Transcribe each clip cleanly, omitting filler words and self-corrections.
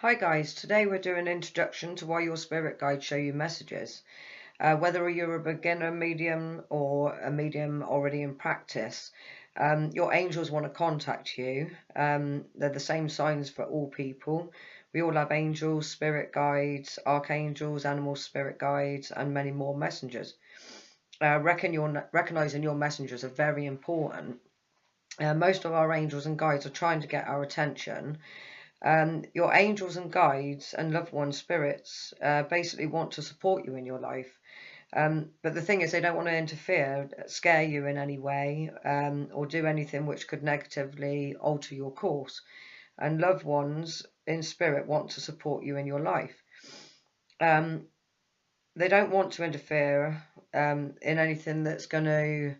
Hi guys, today we're doing an introduction to why your spirit guides show you messages. Whether you're a beginner medium or a medium already in practice, your angels want to contact you. They're the same signs for all people. We all have angels, spirit guides, archangels, animal spirit guides, and many more messengers. Recognizing your messengers are very important. Most of our angels and guides are trying to get our attention. Your angels and guides and loved one spirits basically want to support you in your life. But the thing is, they don't want to interfere, scare you in any way, or do anything which could negatively alter your course. And loved ones in spirit want to support you in your life. They don't want to interfere in anything that's going to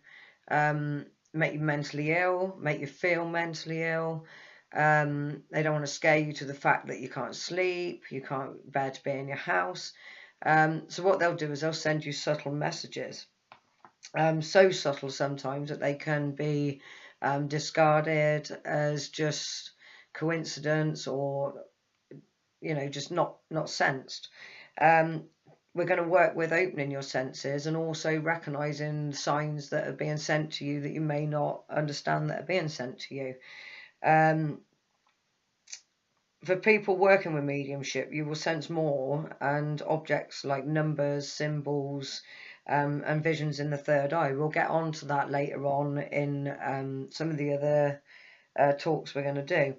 make you mentally ill, make you feel mentally ill. They don't want to scare you to the fact that you can't sleep, you can't bear to be in your house. So what they'll do is they'll send you subtle messages. So subtle sometimes that they can be discarded as just coincidence, or just not sensed. We're going to work with opening your senses and also recognizing signs that are being sent to you that you may not understand that are being sent to you. For people working with mediumship, you will sense more, and objects like numbers, symbols, and visions in the third eye. We'll get on to that later on in some of the other talks we're going to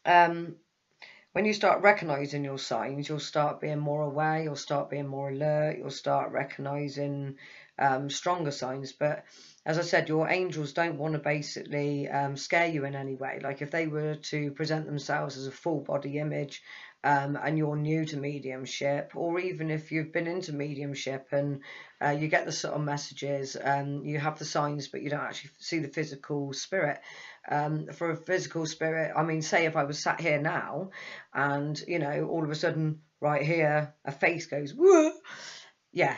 do. When you start recognizing your signs, you'll start being more aware, you'll start being more alert, you'll start recognizing stronger signs. But as I said, your angels don't want to basically scare you in any way. Like if they were to present themselves as a full body image, and you're new to mediumship, or even if you've been into mediumship and you get the subtle messages, you have the signs but you don't actually see the physical spirit. For a physical spirit, I mean, say if I was sat here now and all of a sudden right here a face goes whoa, yeah,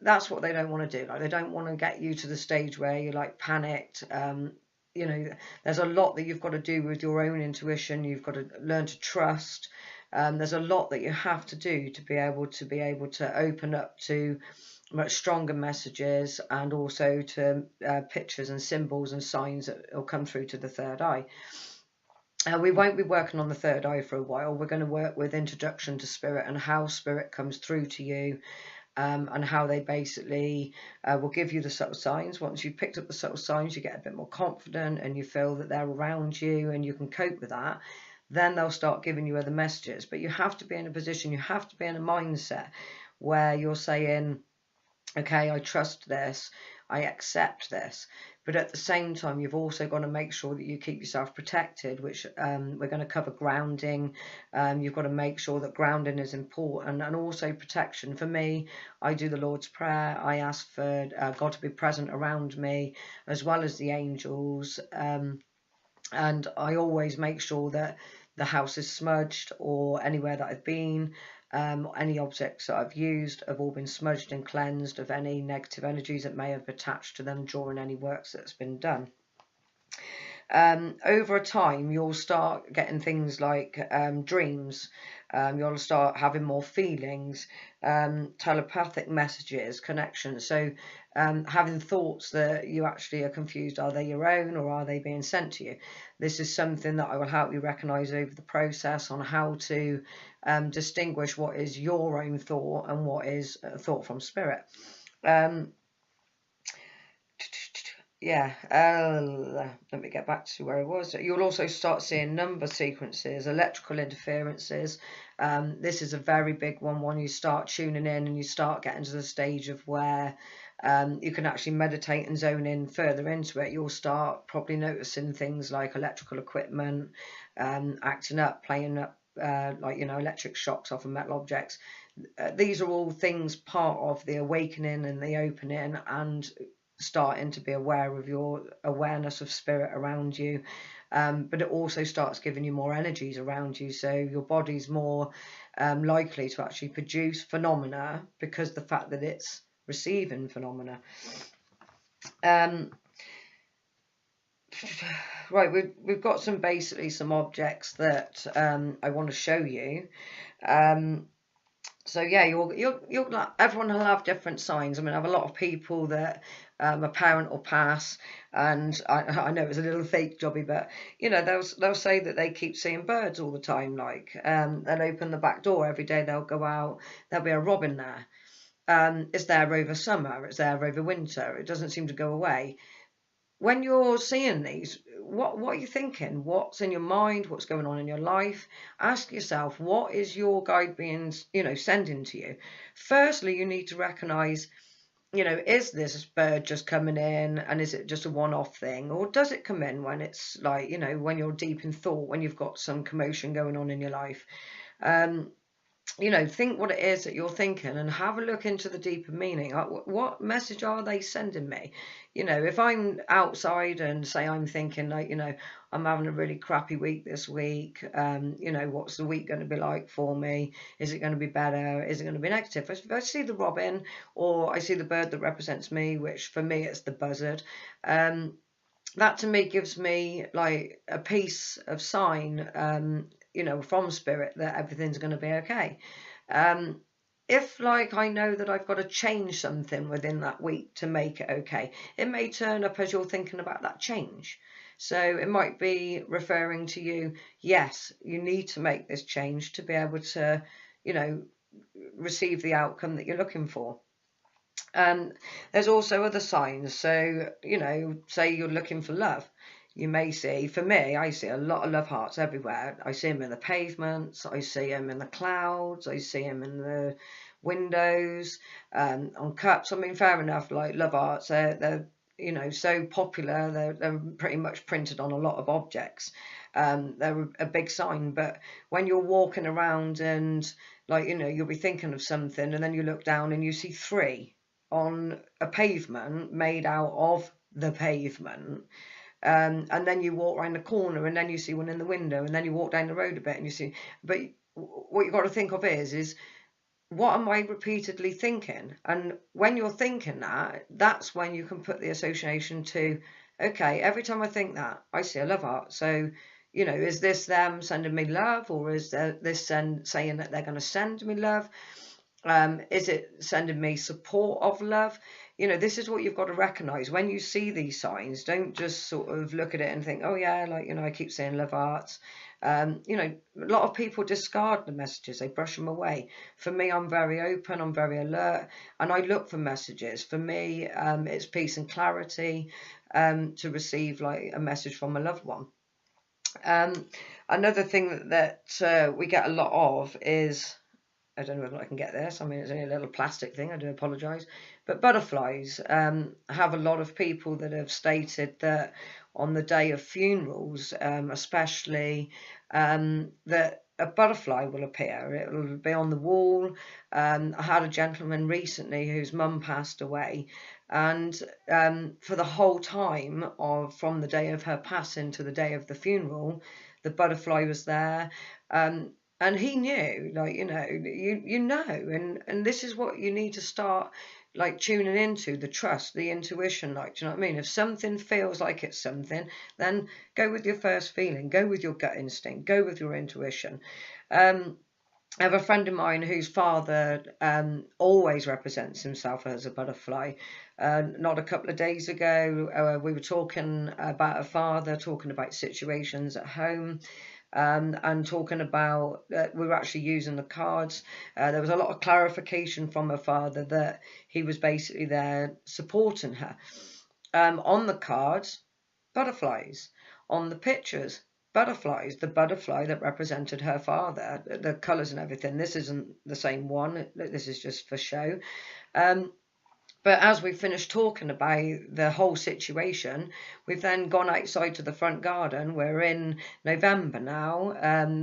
that's what they don't want to do. Like, they don't want to get you to the stage where you're like panicked. There's a lot that you've got to do with your own intuition. You've got to learn to trust. There's a lot that you have to do to be able to open up to much stronger messages, and also to pictures and symbols and signs that will come through to the third eye. We won't be working on the third eye for a while. We're going to work with introduction to spirit and how spirit comes through to you, and how they basically will give you the subtle signs. Once you've picked up the subtle signs, you get a bit more confident and you feel that they're around you and you can cope with that. Then they'll start giving you other messages. But you have to be in a position, you have to be in a mindset where you're saying, okay, I trust this, I accept this. But at the same time, you've also got to make sure that you keep yourself protected, which we're going to cover grounding. You've got to make sure that grounding is important, and also protection. For me, I do the Lord's Prayer. I ask for God to be present around me, as well as the angels. And I always make sure that the house is smudged, or anywhere that I've been. Any objects that I've used have all been smudged and cleansed of any negative energies that may have attached to them during any works that's been done. Over a time, you'll start getting things like dreams. You'll start having more feelings, telepathic messages, connections. So having thoughts that you actually are confused, are they your own or are they being sent to you? This is something that I will help you recognize over the process, on how to distinguish what is your own thought and what is a thought from spirit. Let me get back to where I was. You'll also start seeing number sequences, electrical interferences. This is a very big one. When you start tuning in and you start getting to the stage of where you can actually meditate and zone in further into it, you'll start probably noticing things like electrical equipment acting up, playing up, electric shocks off of metal objects. These are all things part of the awakening and the opening, and starting to be aware of your awareness of spirit around you. But it also starts giving you more energies around you, so your body's more likely to actually produce phenomena, because the fact that it's receiving phenomena. right, we've got some objects that I want to show you. Um, so yeah, everyone will have different signs. I mean, I have a lot of people that a parent will pass, and I know it's a little fake jobby, but they'll say that they keep seeing birds all the time. Like they'll open the back door every day, they'll go out, there'll be a robin there. It's there over summer, it's there over winter. It doesn't seem to go away. When you're seeing these, what are you thinking? What's in your mind? What's going on in your life? Ask yourself, what is your guide being, sending to you? Firstly, you need to recognize, is this bird just coming in, and is it just a one-off thing, or does it come in when it's like, when you're deep in thought, when you've got some commotion going on in your life? Think what it is that you're thinking and have a look into the deeper meaning. What message are they sending me? If I'm outside and say I'm thinking like, I'm having a really crappy week this week, what's the week going to be like for me? Is it going to be better? Is it going to be negative? If I see the robin, or I see the bird that represents me, which for me it's the buzzard, that to me gives me like a piece of sign, from spirit, that everything's going to be okay. If like I know that I've got to change something within that week to make it okay, it may turn up as you're thinking about that change. So it might be referring to you, yes, you need to make this change to be able to, receive the outcome that you're looking for. There's also other signs. So, say you're looking for love. You may see, for me, I see a lot of love hearts everywhere. I see them in the pavements, I see them in the clouds, I see them in the windows, on cups. I mean, fair enough, like love hearts, they're so popular, they're pretty much printed on a lot of objects. They're a big sign, but when you're walking around and like, you'll be thinking of something and then you look down and you see three on a pavement made out of the pavement. And then you walk around the corner and then you see one in the window, and then you walk down the road a bit and you see, but what you've got to think of is what am I repeatedly thinking? And when you're thinking that, that's when you can put the association to, okay, every time I think that, I see a love heart. So, is this them sending me love, or is this saying that they're going to send me love? Is it sending me support of love? This is what you've got to recognize when you see these signs. Don't just sort of look at it and think, oh yeah, like, I keep saying love hearts. A lot of people discard the messages, they brush them away. For me, I'm very open, I'm very alert, and I look for messages. For me, it's peace and clarity, to receive like a message from a loved one. Another thing that we get a lot of is, I don't know whether I can get this. I mean, it's only a little plastic thing. I do apologise. But butterflies, have a lot of people that have stated that on the day of funerals, especially, that a butterfly will appear. It will be on the wall. I had a gentleman recently whose mum passed away, and for the whole time from the day of her passing to the day of the funeral, the butterfly was there. And he knew, like, and this is what you need to start like tuning into, the trust, the intuition. Like, do you know what I mean? If something feels like it's something, then go with your first feeling, go with your gut instinct, go with your intuition. I have a friend of mine whose father always represents himself as a butterfly. Not a couple of days ago, we were talking about a father, talking about situations at home, and talking about, we were actually using the cards. There was a lot of clarification from her father that he was basically there supporting her. On the cards, butterflies. On the pictures, butterflies. The butterfly that represented her father, the colours and everything. This isn't the same one. This is just for show. But as we finished talking about the whole situation, we've then gone outside to the front garden. We're in November now.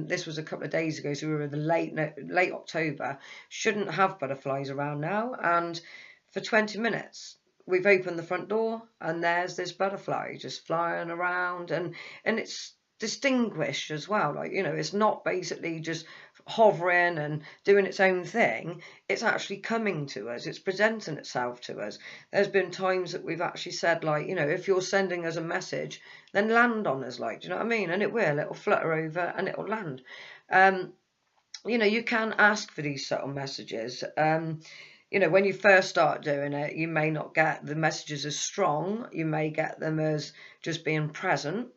This was a couple of days ago, so we were in the late October. Shouldn't have butterflies around now. And for 20 minutes, we've opened the front door, and there's this butterfly just flying around, and it's distinguished as well. Like, it's not basically just hovering and doing its own thing. It's actually coming to us. It's presenting itself to us. There's been times that we've actually said, like, you know, if you're sending us a message, then land on us, like, do you know what I mean? And it will. It'll flutter over and it'll land. You know, you can ask for these subtle messages. You know, when you first start doing it, you may not get the messages as strong. You may get them as just being present.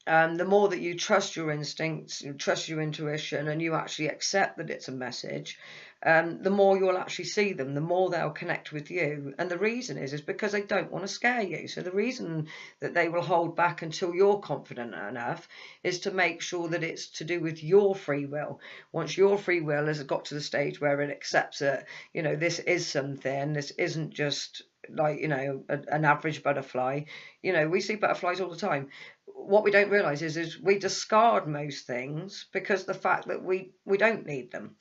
The more that you trust your instincts, you trust your intuition, and you actually accept that it's a message, the more you'll actually see them, the more they'll connect with you. And the reason is because they don't want to scare you. So the reason that they will hold back until you're confident enough is to make sure that it's to do with your free will. Once your free will has got to the stage where it accepts that, you know, this is something, this isn't just like, you know, an average butterfly. You know, we see butterflies all the time. What we don't realize is we discard most things because the fact that we don't need them.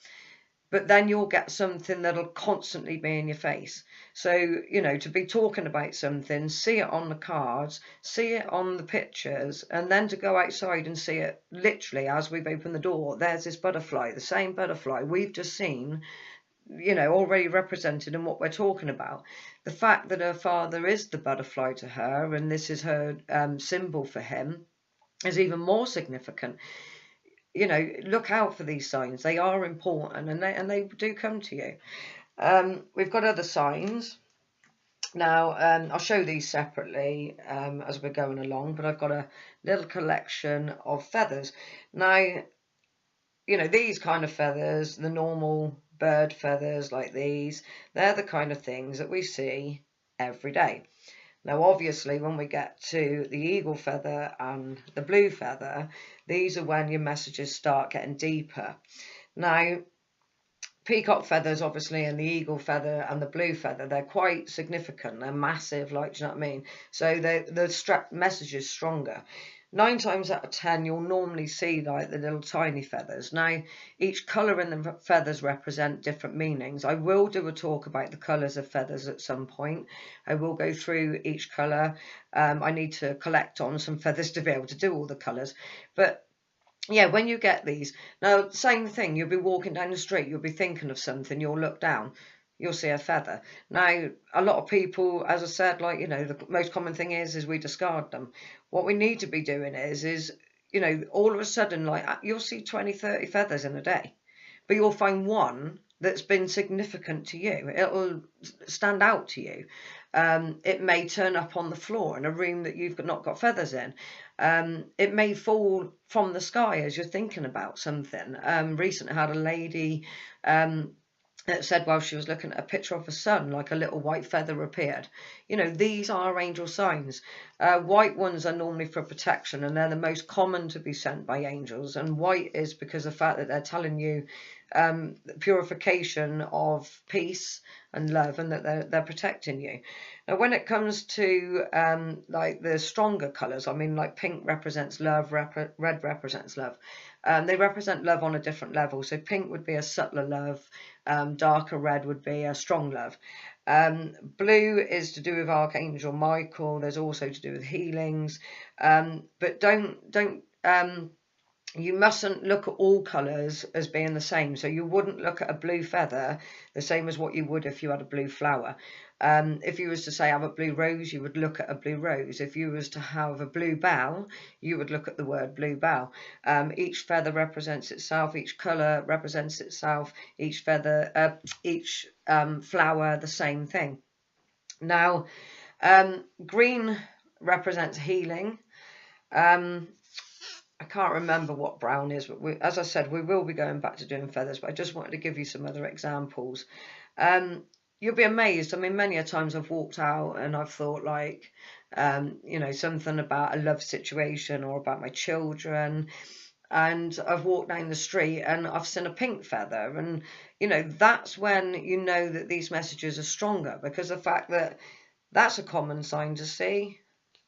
But then you'll get something that'll constantly be in your face. So, you know, to be talking about something, see it on the cards, see it on the pictures, and then to go outside and see it literally as we've opened the door. There's this butterfly, the same butterfly we've just seen, you know, already represented in what we're talking about. The fact that her father is the butterfly to her, and this is her symbol for him, is even more significant. You know, look out for these signs. They are important, and they do come to you. We've got other signs. Now, I'll show these separately as we're going along, but I've got a little collection of feathers. Now, you know, these kind of feathers, the normal bird feathers like these, they're the kind of things that we see every day. Now, obviously, when we get to the eagle feather and the blue feather, these are when your messages start getting deeper. Now, peacock feathers, obviously, and the eagle feather and the blue feather, they're quite significant. They're massive, like, do you know what I mean? So the message is stronger. 9 times out of 10, you'll normally see like the little tiny feathers. Now, each colour in the feathers represent different meanings. I will do a talk about the colours of feathers at some point. I will go through each colour. I need to collect on some feathers to be able to do all the colours. But yeah, when you get these, now, same thing, you'll be walking down the street, you'll be thinking of something, you'll look down, you'll see a feather. Now, a lot of people, as I said, like, you know, the most common thing is we discard them. What we need to be doing is, you know, all of a sudden, like, you'll see 20, 30 feathers in a day, but you'll find one that's been significant to you. It'll stand out to you. It may turn up on the floor in a room that you've not got feathers in. It may fall from the sky as you're thinking about something. Recently I had a lady that said while she was looking at a picture of her son, like a little white feather appeared. You know, these are angel signs. White ones are normally for protection, and they're the most common to be sent by angels. And white is because of the fact that they're telling you purification of peace and love, and that they're protecting you. Now, when it comes to like the stronger colours, I mean, like pink represents love, red represents love. They represent love on a different level. So pink would be a subtler love, darker red would be a strong love. Blue is to do with Archangel Michael. There's also to do with healings. But you mustn't look at all colours as being the same. So you wouldn't look at a blue feather the same as what you would if you had a blue flower. If you was to say have a blue rose, you would look at a blue rose. If you was to have a blue bell, you would look at the word blue bell. Each feather represents itself. Each colour represents itself. Each feather, each flower, the same thing. Now, green represents healing. I can't remember what brown is, but as I said, we will be going back to doing feathers, but I just wanted to give you some other examples. You'll be amazed. I mean, many a times I've walked out and I've thought like, you know, something about a love situation or about my children. And I've walked down the street and I've seen a pink feather. And, you know, that's when you know that these messages are stronger, because the fact that that's a common sign to see.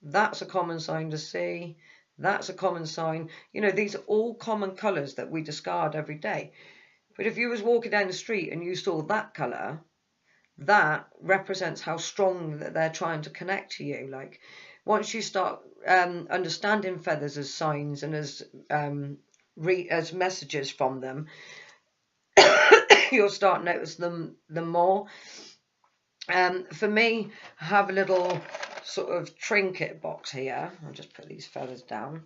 That's a common sign to see. That's a common sign. You know, these are all common colours that we discard every day. But if you was walking down the street and you saw that colour, that represents how strong that they're trying to connect to you. Like, once you start understanding feathers as signs and as messages from them, you'll start noticing them more. For me, I have a little sort of trinket box here. I'll just put these feathers down.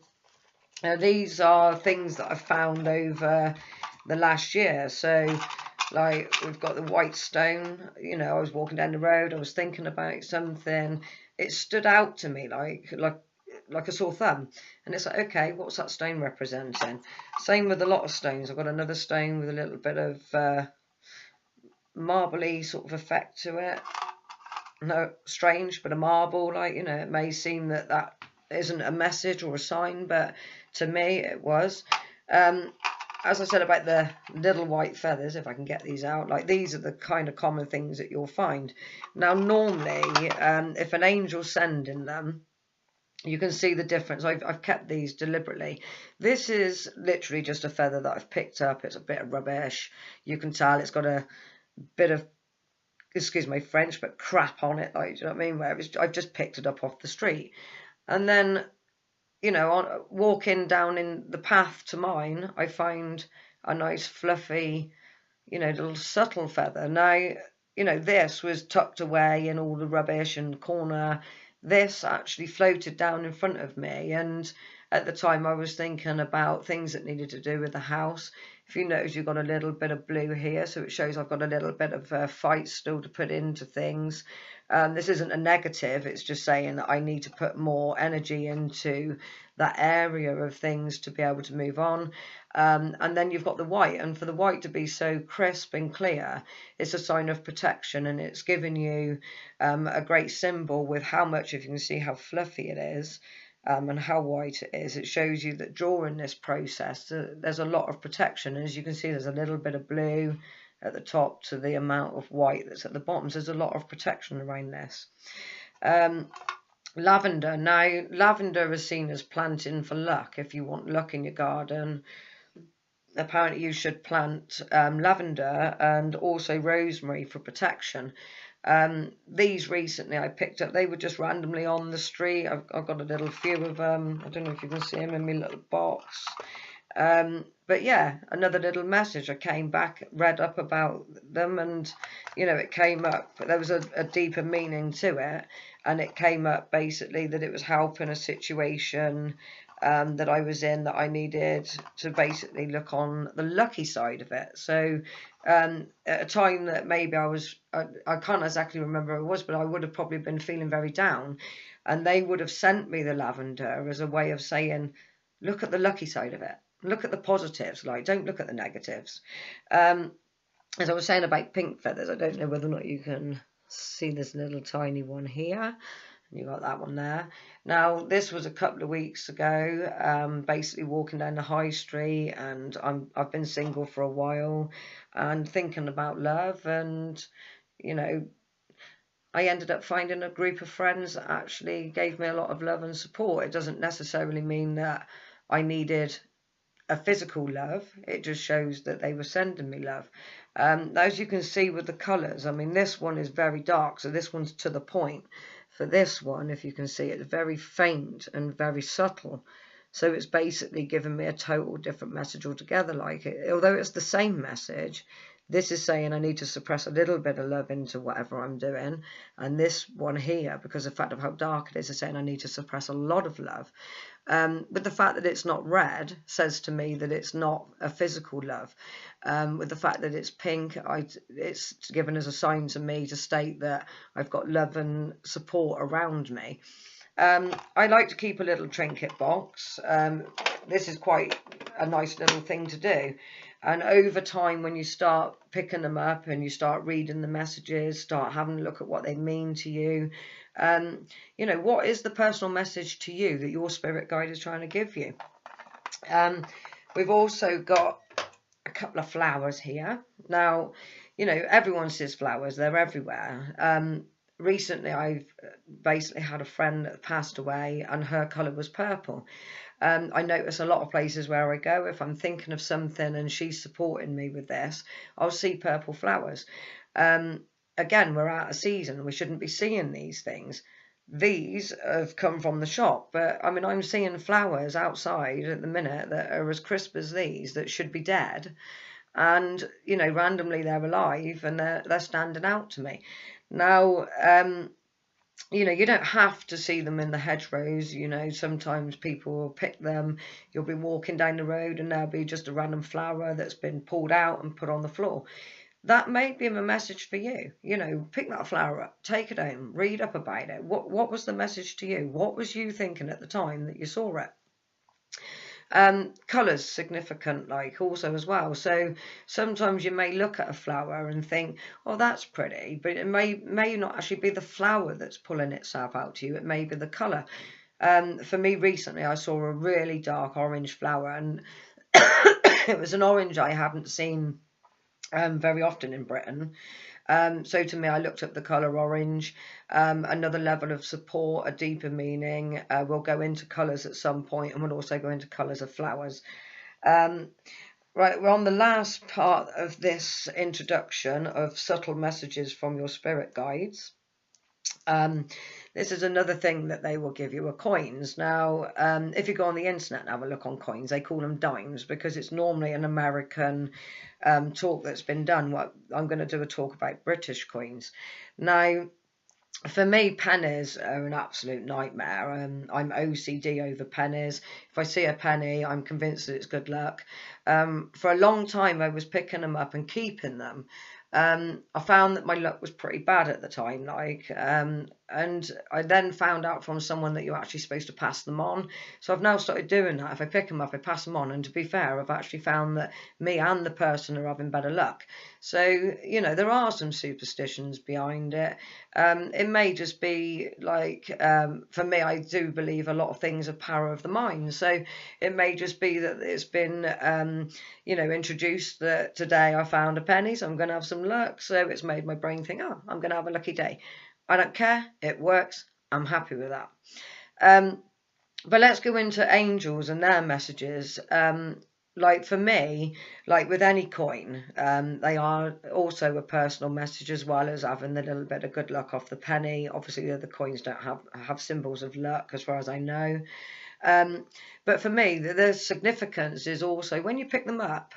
Now, these are things that I've found over the last year. So, like, we've got the white stone. You know, I was walking down the road, I was thinking about something. It stood out to me like a sore thumb. And it's like, okay, what's that stone representing? Same with a lot of stones. I've got another stone with a little bit of marbly sort of effect to it. No, strange, but a marble, like, you know, it may seem that that isn't a message or a sign, but to me it was. As I said about the little white feathers, if I can get these out, like, these are the kind of common things that you'll find. Now, normally, if an angel's sending them, you can see the difference. I've kept these deliberately. This is literally just a feather that I've picked up. It's a bit of rubbish. You can tell it's got a bit of, excuse my French, but crap on it. Like, do you know what I mean? Where I've just picked it up off the street. And then, you know, walking down in the path to mine, I find a nice fluffy, you know, little subtle feather. Now, you know, this was tucked away in all the rubbish and corner. This actually floated down in front of me, and at the time I was thinking about things that needed to do with the house. If you notice, you've got a little bit of blue here, so it shows I've got a little bit of fight still to put into things. This isn't a negative, it's just saying that I need to put more energy into that area of things to be able to move on. And then you've got the white, and for the white to be so crisp and clear, it's a sign of protection, and it's giving you a great symbol with how much, if you can see how fluffy it is, and how white it is. It shows you that during this process there's a lot of protection, and as you can see, there's a little bit of blue at the top to the amount of white that's at the bottom. So there's a lot of protection around this. Lavender. Now, lavender is seen as planting for luck. If you want luck in your garden, apparently you should plant lavender and also rosemary for protection. These recently I picked up. They were just randomly on the street. I've got a little few of them. I don't know if you can see them in my little box. But yeah, another little message. I came back, read up about them, and, you know, it came up. There was a deeper meaning to it, and it came up basically that it was helping a situation that I was in, that I needed to basically look on the lucky side of it. So at a time that maybe I can't exactly remember what it was, but I would have probably been feeling very down, and they would have sent me the lavender as a way of saying, look at the lucky side of it. Look at the positives, like, don't look at the negatives. As I was saying about pink feathers, I don't know whether or not you can see this little tiny one here. You got that one there. Now, this was a couple of weeks ago, basically walking down the high street, and I've been single for a while and thinking about love, and, you know, I ended up finding a group of friends that actually gave me a lot of love and support. It doesn't necessarily mean that I needed a physical love. It just shows that they were sending me love. As you can see with the colours, I mean, this one is very dark, so this one's to the point. For this one, if you can see, it's very faint and very subtle. So it's basically given me a total different message altogether. Like, although it's the same message, this is saying I need to suppress a little bit of love into whatever I'm doing. And this one here, because of the fact of how dark it is saying I need to suppress a lot of love. But the fact that it's not red says to me that it's not a physical love. With the fact that it's pink, it's given as a sign to me to state that I've got love and support around me. I like to keep a little trinket box. This is quite a nice little thing to do. And over time, when you start picking them up and you start reading the messages, start having a look at what they mean to you, you know, what is the personal message to you that your spirit guide is trying to give you? We've also got a couple of flowers here. Now, you know, everyone sees flowers. They're everywhere. Recently, I've basically had a friend that passed away, and her colour was purple. I notice a lot of places where I go, if I'm thinking of something and she's supporting me with this, I'll see purple flowers. Again, we're out of season. We shouldn't be seeing these things. These have come from the shop, but I mean, I'm seeing flowers outside at the minute that are as crisp as these, that should be dead. and you know, randomly they're alive and they're standing out to me. Now, you know, you don't have to see them in the hedgerows. You know, sometimes people will pick them. You'll be walking down the road and there'll be just a random flower that's been pulled out and put on the floor. That may be a message for you. You know, pick that flower up, take it home, read up about it. What was the message to you? What was you thinking at the time that you saw it? Colours significant, like also as well. So sometimes you may look at a flower and think, oh, that's pretty, but it may not actually be the flower that's pulling itself out to you. It may be the colour. For me recently, I saw a really dark orange flower, and it was an orange I hadn't seen very often in Britain. So to me, I looked at the colour orange, another level of support, a deeper meaning. We'll go into colours at some point, and we'll also go into colours of flowers. Right, we're on the last part of this introduction of subtle messages from your spirit guides. This is another thing that they will give you are coins. Now, if you go on the internet and have a look on coins, they call them dimes because it's normally an American talk that's been done. What I'm going to do a talk about British coins. Now, for me, pennies are an absolute nightmare. I'm OCD over pennies. If I see a penny, I'm convinced that it's good luck. For a long time, I was picking them up and keeping them. I found that my luck was pretty bad at the time, and I then found out from someone that you're actually supposed to pass them on. So I've now started doing that. If I pick them up, I pass them on. And to be fair, I've actually found that me and the person are having better luck. So, you know, there are some superstitions behind it. It may just be like, for me, I do believe a lot of things are power of the mind. So it may just be that it's been, you know, introduced that today I found a penny, so I'm going to have some luck. So it's made my brain think, oh, I'm going to have a lucky day. I don't care. It works. I'm happy with that. But let's go into angels and their messages. Like for me, like with any coin, they are also a personal message as well as having the little bit of good luck off the penny. Obviously, the other coins don't have symbols of luck as far as I know. But for me, the significance is also when you pick them up,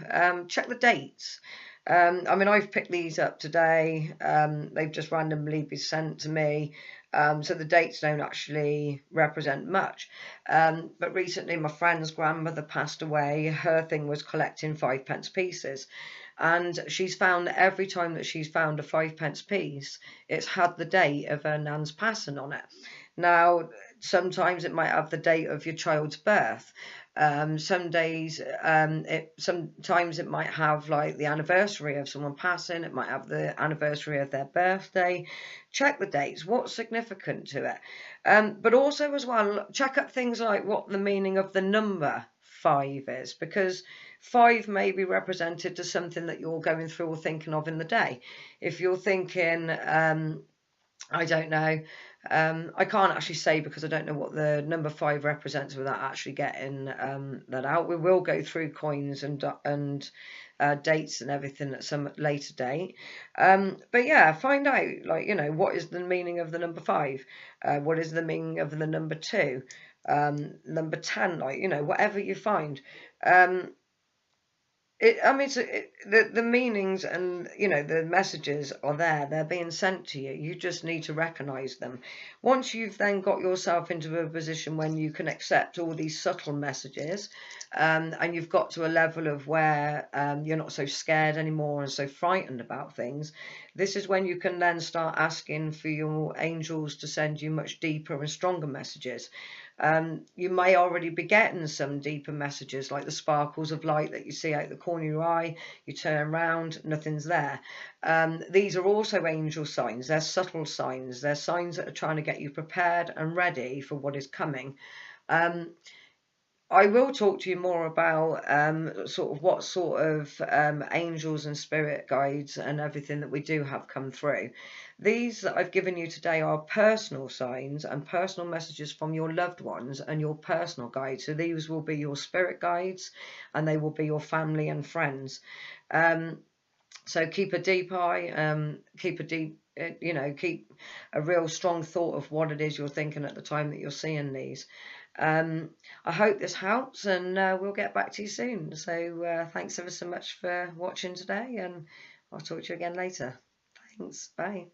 check the dates. I mean, I've picked these up today. They've just randomly been sent to me. So the dates don't actually represent much. But recently my friend's grandmother passed away. Her thing was collecting 5p pieces. And she's found that every time that she's found a 5p piece, it's had the date of her nan's passing on it. Now, sometimes it might have the date of your child's birth. Sometimes it might have like the anniversary of someone passing. It might have the anniversary of their birthday. Check the dates. What's significant to it? But also as well, check up things like what the meaning of the number 5 is, because 5 may be represented to something that you're going through or thinking of in the day. If you're thinking, I don't know. I can't actually say because I don't know what the number 5 represents without actually getting that out. We will go through coins and dates and everything at some later date. But yeah, find out, like, you know, what is the meaning of the number 5? What is the meaning of the number 2? Number 10, like, you know, whatever you find. The meanings and, you know, the messages are there. They're being sent to you. You just need to recognise them. Once you've then got yourself into a position when you can accept all these subtle messages, and you've got to a level of where you're not so scared anymore and so frightened about things, this is when you can then start asking for your angels to send you much deeper and stronger messages. You may already be getting some deeper messages like the sparkles of light that you see out the corner of your eye. You turn around, nothing's there. These are also angel signs. They're subtle signs. They're signs that are trying to get you prepared and ready for what is coming. I will talk to you more about sort of what sort of angels and spirit guides and everything that we do have come through. These that I've given you today are personal signs and personal messages from your loved ones and your personal guides. So these will be your spirit guides and they will be your family and friends. So keep a deep eye, keep a deep, keep a real strong thought of what it is you're thinking at the time that you're seeing these. I hope this helps, and we'll get back to you soon. So thanks ever so much for watching today, and I'll talk to you again later. Thanks. Bye.